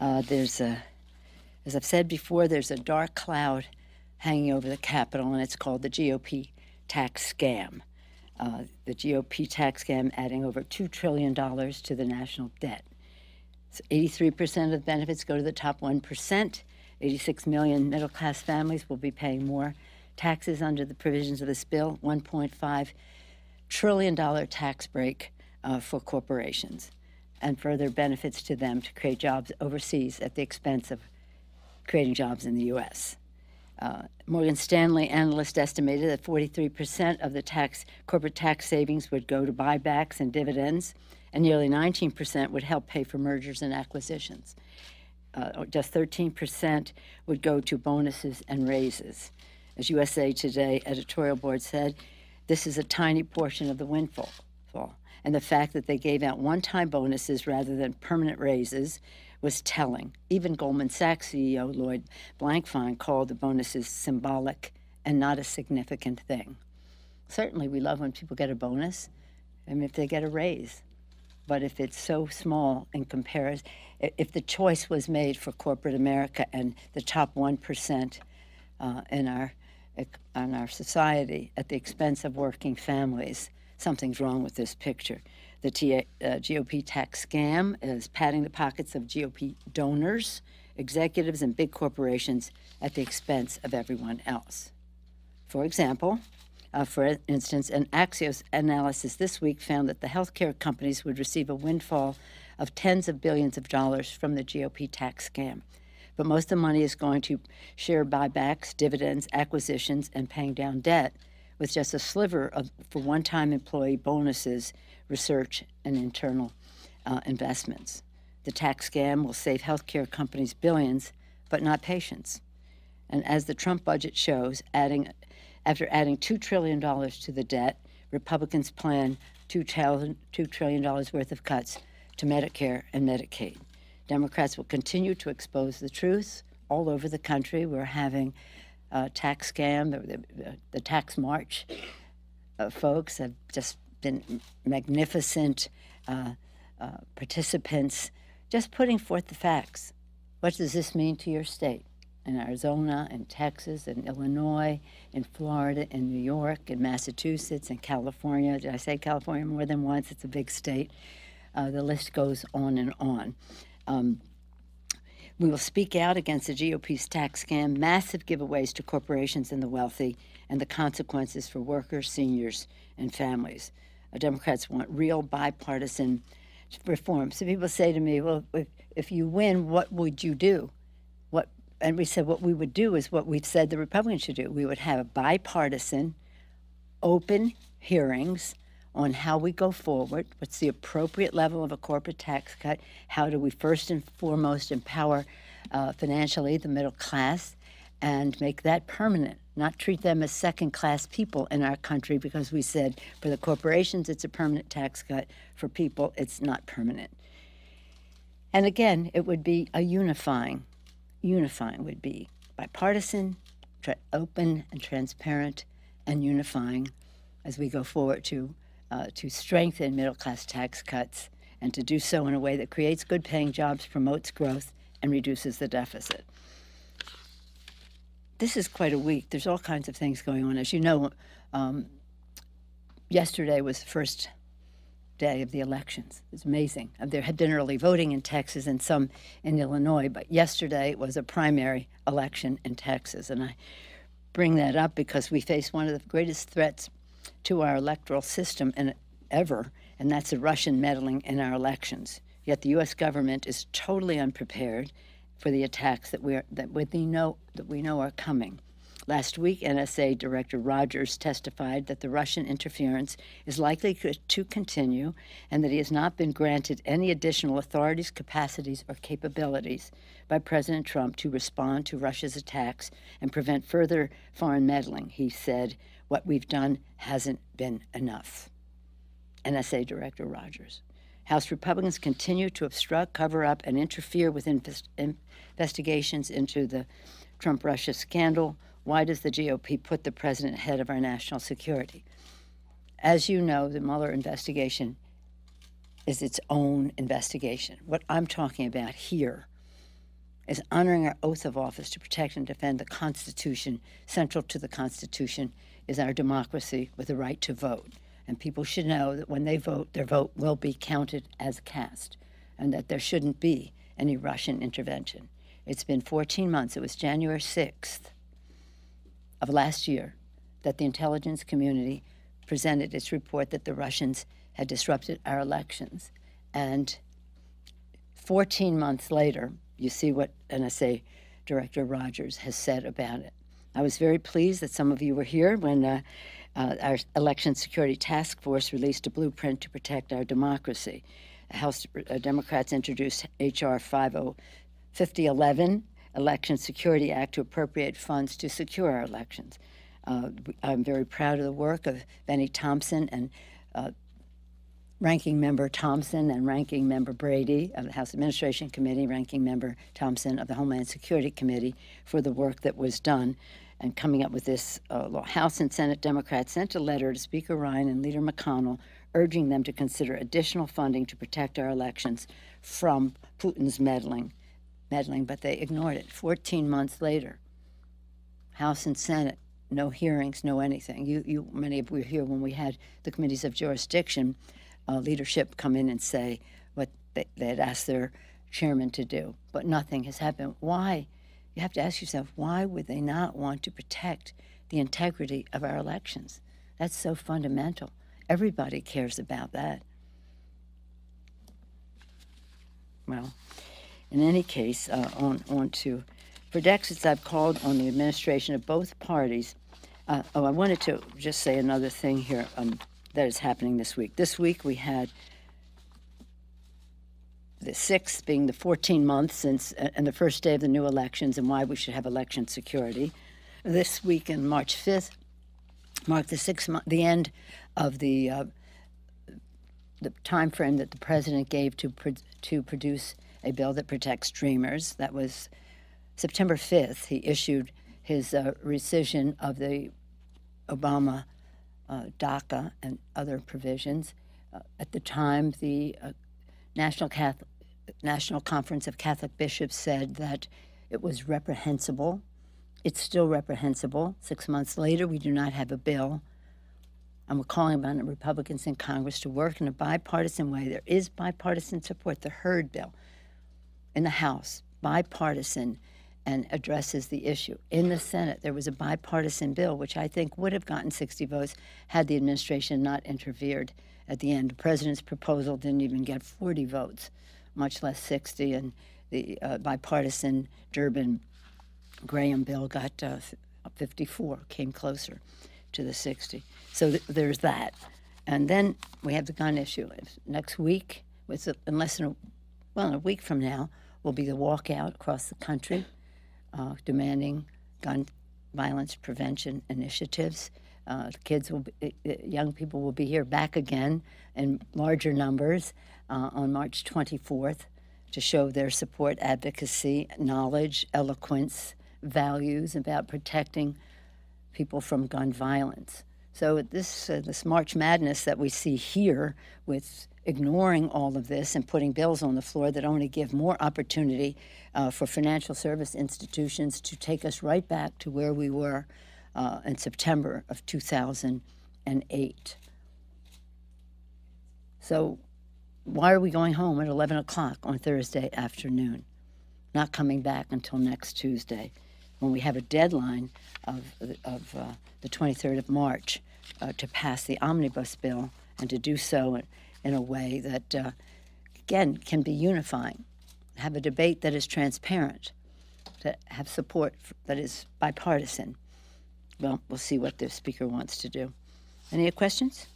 As I've said before, there's a dark cloud hanging over the Capitol, and it's called the GOP tax scam. The GOP tax scam adding over $2 trillion to the national debt. So 83% of the benefits go to the top 1%. 86 million middle-class families will be paying more taxes under the provisions of this bill. $1.5 trillion tax break for corporations, and further benefits to them to create jobs overseas at the expense of creating jobs in the U.S. Morgan Stanley analysts estimated that 43% of the corporate tax savings would go to buybacks and dividends, and nearly 19% would help pay for mergers and acquisitions. Just 13% would go to bonuses and raises. As USA Today editorial board said, this is a tiny portion of the windfall. And the fact that they gave out one-time bonuses rather than permanent raises was telling. Even Goldman Sachs CEO Lloyd Blankfein called the bonuses symbolic and not a significant thing. Certainly, we love when people get a bonus, and if they get a raise. But if it's so small in comparison, if the choice was made for corporate America and the top 1% in our society at the expense of working families, something's wrong with this picture. The GOP tax scam is padding the pockets of GOP donors, executives, and big corporations at the expense of everyone else. For example, an Axios analysis this week found that the healthcare companies would receive a windfall of tens of billions of dollars from the GOP tax scam. But most of the money is going to share buybacks, dividends, acquisitions, and paying down debt, with just a sliver for one-time employee bonuses, research, and internal investments. The tax scam will save healthcare companies billions, but not patients. And as the Trump budget shows, after adding $2 trillion to the debt, Republicans plan $2 trillion worth of cuts to Medicare and Medicaid. Democrats will continue to expose the truth all over the country. We're having tax scam, the tax march folks have just been magnificent participants, just putting forth the facts. What does this mean to your state? In Arizona, in Texas, in Illinois, in Florida, in New York, in Massachusetts, in California. Did I say California more than once? It's a big state. The list goes on and on. We will speak out against the GOP's tax scam, massive giveaways to corporations and the wealthy, and the consequences for workers, seniors, and families. Democrats want real bipartisan reform. So people say to me, well, if you win, what would you do? And we said what we would do is what we've said the Republicans should do. We would have bipartisan, open hearings on how we go forward, what's the appropriate level of a corporate tax cut, how do we first and foremost empower financially the middle class, and make that permanent, not treat them as second-class people in our country, because we said for the corporations it's a permanent tax cut, for people it's not permanent. And again, it would be a unifying would be bipartisan, open and transparent, and unifying as we go forward to strengthen middle-class tax cuts, and to do so in a way that creates good-paying jobs, promotes growth, and reduces the deficit. This is quite a week. There's all kinds of things going on. As you know, yesterday was the first day of the elections. It's amazing. There had been early voting in Texas and some in Illinois, but yesterday was a primary election in Texas. And I bring that up because we face one of the greatest threats to our electoral system ever, and that's the Russian meddling in our elections. Yet the U.S. government is totally unprepared for the attacks that we know are coming. Last week, NSA Director Rogers testified that the Russian interference is likely to continue, and that he has not been granted any additional authorities, capacities, or capabilities by President Trump to respond to Russia's attacks and prevent further foreign meddling. He said, "What we've done hasn't been enough." NSA Director Rogers. House Republicans continue to obstruct, cover up, and interfere with investigations into the Trump-Russia scandal. Why does the GOP put the president ahead of our national security? As you know, the Mueller investigation is its own investigation. What I'm talking about here is honoring our oath of office to protect and defend the Constitution. Central to the Constitution is our democracy with the right to vote. And people should know that when they vote, their vote will be counted as cast, and that there shouldn't be any Russian intervention. It's been 14 months. It was January 6th of last year that the intelligence community presented its report that the Russians had disrupted our elections. And 14 months later, you see what NSA Director Rogers has said about it. I was very pleased that some of you were here when our Election Security Task Force released a blueprint to protect our democracy. House Democrats introduced H.R. 5011, Election Security Act, to appropriate funds to secure our elections. I'm very proud of the work of Benny Thompson and Ranking Member Thompson and Ranking Member Brady of the House Administration Committee, Ranking Member Thompson of the Homeland Security Committee for the work that was done and coming up with this law. House and Senate Democrats sent a letter to Speaker Ryan and Leader McConnell urging them to consider additional funding to protect our elections from Putin's meddling, but they ignored it. 14 months later, House and Senate, no hearings, no anything. Many of you were here when we had the committees of jurisdiction leadership come in and say what they had asked their chairman to do, but nothing has happened. Why? You have to ask yourself, why would they not want to protect the integrity of our elections? That's so fundamental. Everybody cares about that. Well, in any case, on to, for decades I've called on the administration of both parties. I wanted to just say another thing here that is happening this week. This week we had the 6th being the 14 months since, and the first day of the new elections and why we should have election security. This week in March 5th marked the end of the time frame that the president gave to produce a bill that protects dreamers. That was September 5th. He issued his rescission of the Obama DACA and other provisions. At the time, the National Conference of Catholic Bishops said that it was reprehensible. It's still reprehensible. 6 months later, we do not have a bill. And we're calling on the Republicans in Congress to work in a bipartisan way. There is bipartisan support. The Hurd bill in the House, bipartisan, and addresses the issue. In the Senate, there was a bipartisan bill, which I think would have gotten 60 votes had the administration not interfered at the end. The president's proposal didn't even get 40 votes, much less 60, and the bipartisan Durbin-Graham bill got 54, came closer to the 60. So there's that. And then we have the gun issue. Next week, in less than a week from now, will be the walkout across the country demanding gun violence prevention initiatives. Young people will be here back again in larger numbers on March 24th to show their support, advocacy, knowledge, eloquence, values about protecting people from gun violence. So this March Madness that we see here with ignoring all of this and putting bills on the floor that only give more opportunity for financial service institutions to take us right back to where we were in September of 2008. So why are we going home at 11 o'clock on Thursday afternoon, not coming back until next Tuesday, when we have a deadline of the 23rd of March to pass the omnibus bill and to do so in a way that, again, can be unifying, have a debate that is transparent, to have support that is bipartisan. Well, we'll see what the speaker wants to do. Any questions?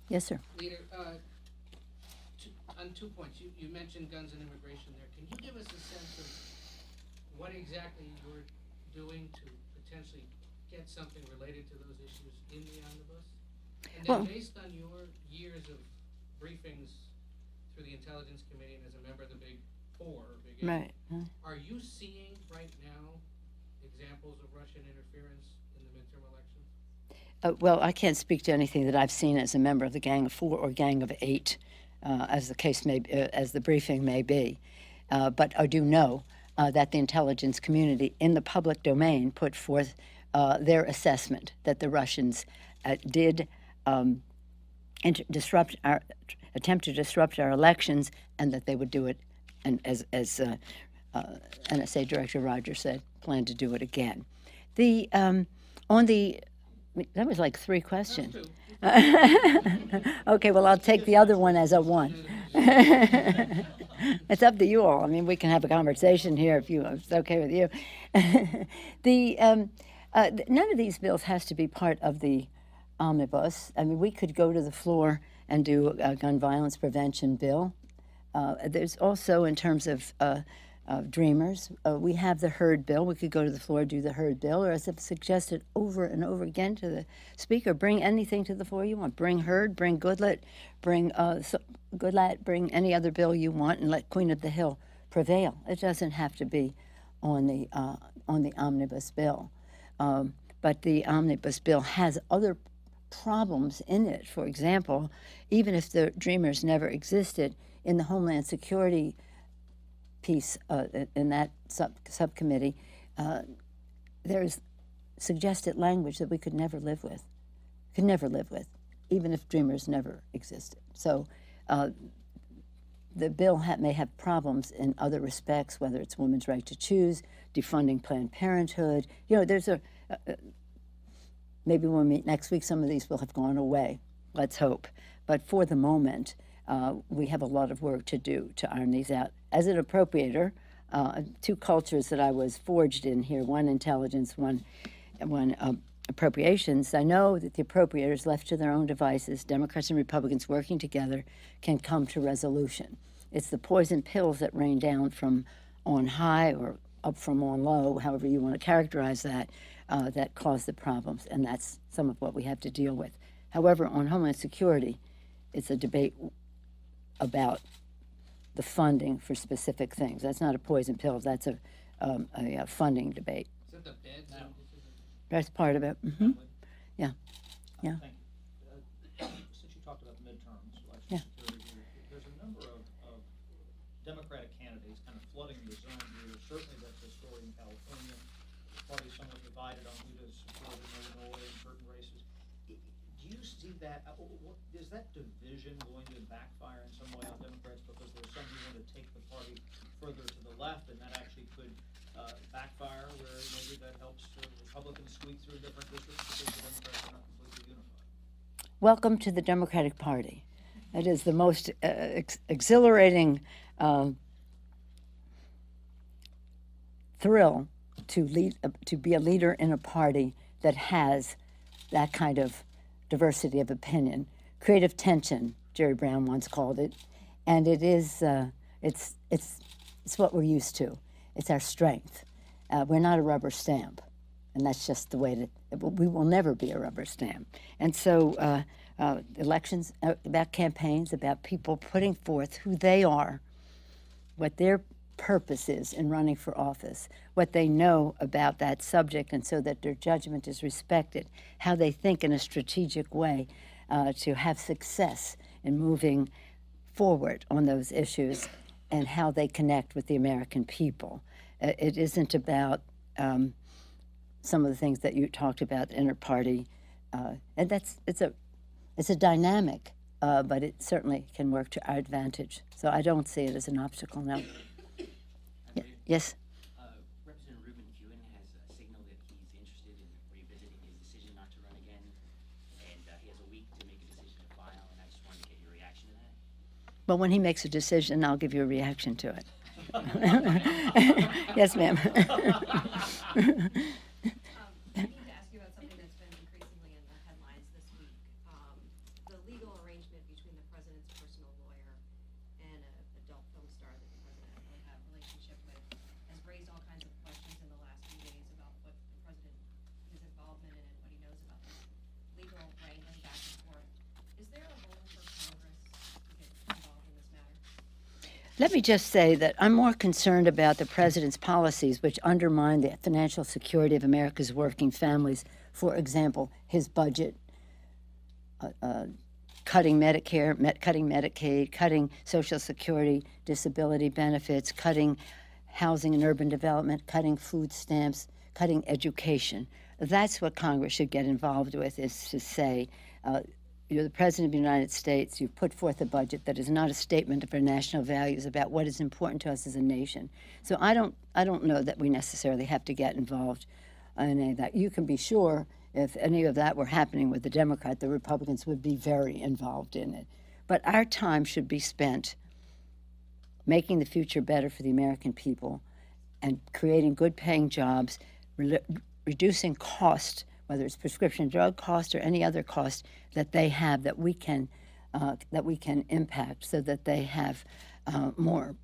Yes, sir. Leader, on 2 points, you mentioned guns and immigration there. Can you give us a sense of what exactly you're doing to potentially get something related to those issues in the omnibus? And then based on your years of briefings through the Intelligence Committee and as a member of the Big Four, or Big Eight, are you seeing right now examples of Russian interference in the midterm elections? Well, I can't speak to anything that I've seen as a member of the Gang of Four or Gang of Eight, as the case may, as the briefing may be. but I do know that the intelligence community in the public domain put forth their assessment that the Russians did attempt to disrupt our elections, and that they would do it, and as NSA Director Rogers said, plan to do it again. The that was like 3 questions. Okay, well, I'll take the other one as a 1. It's up to you all. I mean, we can have a conversation here if it's okay with you. None of these bills has to be part of the omnibus. I mean, we could go to the floor and do a gun violence prevention bill. There's also, in terms of Dreamers, we have the Hurd bill. We could go to the floor and do the Hurd bill, or as I've suggested over and over again to the Speaker, bring anything to the floor you want. Bring Hurd, bring Goodlatte, bring any other bill you want, and let Queen of the Hill prevail. It doesn't have to be on the omnibus bill. But the omnibus bill has other problems in it. For example, even if the Dreamers never existed, in the Homeland Security piece in that subcommittee, there's suggested language that we could never live with, even if Dreamers never existed. So the bill may have problems in other respects, whether it's women's right to choose, defunding Planned Parenthood. You know, there's maybe when we meet next week, some of these will have gone away. Let's hope. But for the moment, we have a lot of work to do to iron these out. As an appropriator, 2 cultures that I was forged in here, one intelligence, one appropriations. I know that the appropriators, left to their own devices, Democrats and Republicans working together, can come to resolution. It's the poison pills that rain down from on high or up from on low, however you want to characterize that, that cause the problems, and that's some of what we have to deal with. However, on Homeland Security, it's a debate about the funding for specific things. That's not a poison pill. That's a funding debate. Is that the bed now? That's part of it. Mm-hmm. Yeah. Yeah. Thank you. Since you talked about the midterms, election security, there's a number of Democratic candidates kind of flooding the zone here. Certainly that's a story in California. The party's somewhat divided on who to support in Illinois in certain races. Do you see that? Is that division going to backfire in some way on Democrats, because there's some who want to take the party further to the left, and that actually could backfire, where maybe that helps Republicans squeak through different districts because the Democrats are not completely unified? Welcome to the Democratic Party. It is the most exhilarating thrill to be a leader in a party that has that kind of diversity of opinion. Creative tension, Jerry Brown once called it, and it is it's what we're used to. It's our strength. We're not a rubber stamp, and that's just the way we will never be a rubber stamp. And so elections, about campaigns, about people putting forth who they are, what their purpose is in running for office, what they know about that subject, and so that their judgment is respected, how they think in a strategic way to have success in moving forward on those issues, and how they connect with the American people. It isn't about some of the things that you talked about, inter-party, and it's a dynamic, but it certainly can work to our advantage. So I don't see it as an obstacle now. Yes? Representative Ruben Hewen has signaled that he's interested in revisiting his decision not to run again, and he has a week to make a decision to file, and I just wanted to get your reaction to that. Well, when he makes a decision, I'll give you a reaction to it. Yes, ma'am. I need to ask you about something that's been increasingly in the headlines this week. The legal arrangement between the president's personal lawyer and an adult film star that the president really had a relationship with has raised all kinds of questions in the last few days about what the president, his involvement in it, what he knows about this legal wrangling back and forth. Is there a role for Congress to get involved in this matter? Let me just say that I'm more concerned about the president's policies, which undermine the financial security of America's working families. For example, his budget cutting Medicare, cutting Medicaid, cutting Social Security, disability benefits, cutting housing and urban development, cutting food stamps, cutting education. That's what Congress should get involved with, is to say, you're the President of the United States, you've put forth a budget that is not a statement of our national values about what is important to us as a nation. So I don't know that we necessarily have to get involved in any of that. You can be sure if any of that were happening with the Democrat, the Republicans would be very involved in it. But our time should be spent making the future better for the American people and creating good-paying jobs, reducing cost, whether it's prescription drug cost or any other cost that they have that we can impact, so that they have more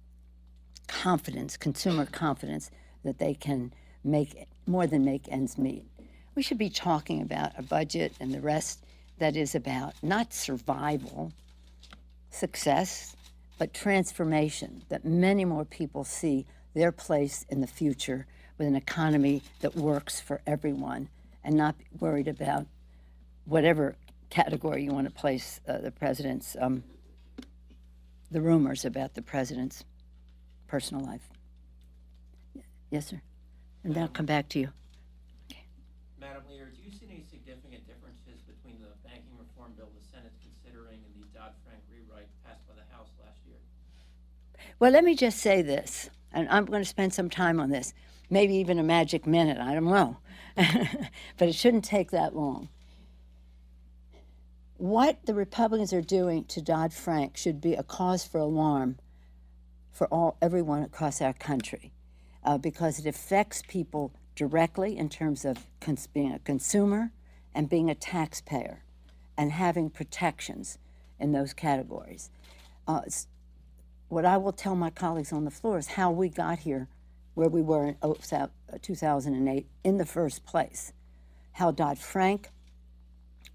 confidence, consumer confidence, that they can make more than make ends meet. We should be talking about a budget and the rest that is about not survival, success, but transformation, that many more people see their place in the future with an economy that works for everyone and not be worried about whatever category you want to place the president's, the rumors about the president's personal life. Yes, sir. And then I'll come back to you. Madam Leader, do you see any significant differences between the banking reform bill the Senate's considering and the Dodd-Frank rewrite passed by the House last year? Well, let me just say this, and I'm going to spend some time on this, maybe even a magic minute, I don't know, but it shouldn't take that long. What the Republicans are doing to Dodd-Frank should be a cause for alarm for everyone across our country, because it affects people directly in terms of being a consumer and being a taxpayer and having protections in those categories. What I will tell my colleagues on the floor is how we got here where we were in 2008 in the first place, how Dodd-Frank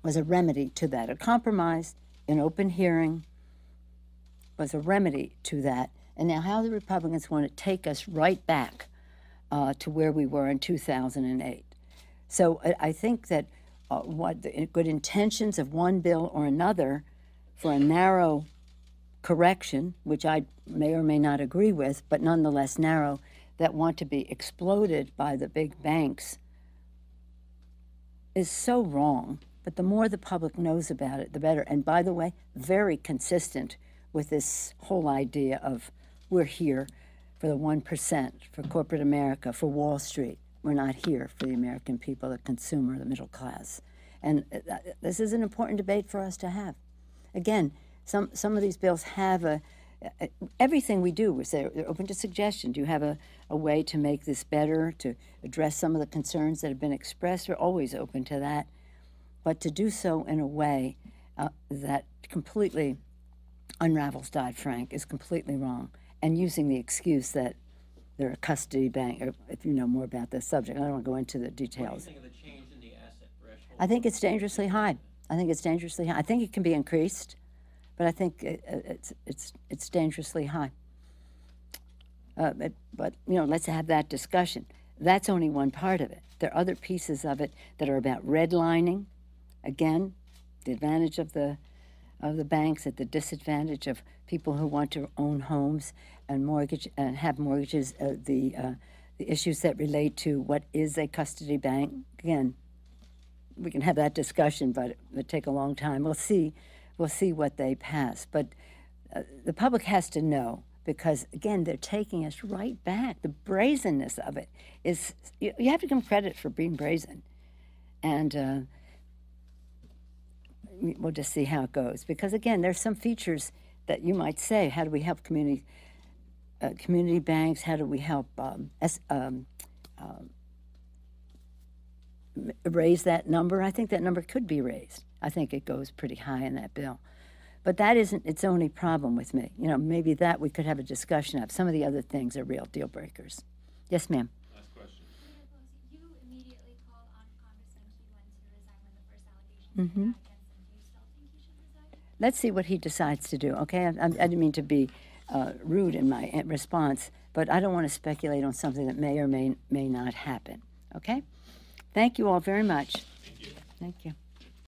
was a remedy to that. A compromise in open hearing was a remedy to that. And now how the Republicans want to take us right back to where we were in 2008. So I think that what the good intentions of one bill or another for a narrow correction, which I may or may not agree with, but nonetheless narrow, that want to be exploded by the big banks, is so wrong. But the more the public knows about it, the better. And by the way, very consistent with this whole idea of we're here for the 1%, for corporate America, for Wall Street. We're not here for the American people, the consumer, the middle class. And this is an important debate for us to have. Again, some of these bills have everything we do, we say they're open to suggestion. Do you have a way to make this better, to address some of the concerns that have been expressed? We're always open to that. But to do so in a way that completely unravels Dodd-Frank is completely wrong. And using the excuse that they're a custody bank, or if you know more about this subject, I don't want to go into the details. What do you think of the change in the asset threshold? I think it's dangerously high. I think it's dangerously high. I think it can be increased, but I think it's dangerously high. But you know, let's have that discussion. That's only one part of it. There are other pieces of it that are about redlining. Again, the advantage of the banks at the disadvantage of people who want to own homes and mortgage and have mortgages. The issues that relate to what is a custody bank. Again, we can have that discussion, but it would take a long time. We'll see what they pass. But the public has to know, because again, they're taking us right back. The brazenness of it is, you have to give them credit for being brazen. And we'll just see how it goes. Because again, there's some features that you might say, how do we help community banks? How do we help raise that number? I think that number could be raised. I think it goes pretty high in that bill. But that isn't its only problem with me. You know, maybe that we could have a discussion of. Some of the other things are real deal breakers. Yes, ma'am. Last question. Leader Pelosi, you immediately called on Congressman Cleveland to resign when the first allegations came out against him. Do you still think he should resign? Let's see what he decides to do, okay? I didn't mean to be rude in my response, but I don't want to speculate on something that may or may not happen, okay? Thank you all very much. Thank you. Thank you.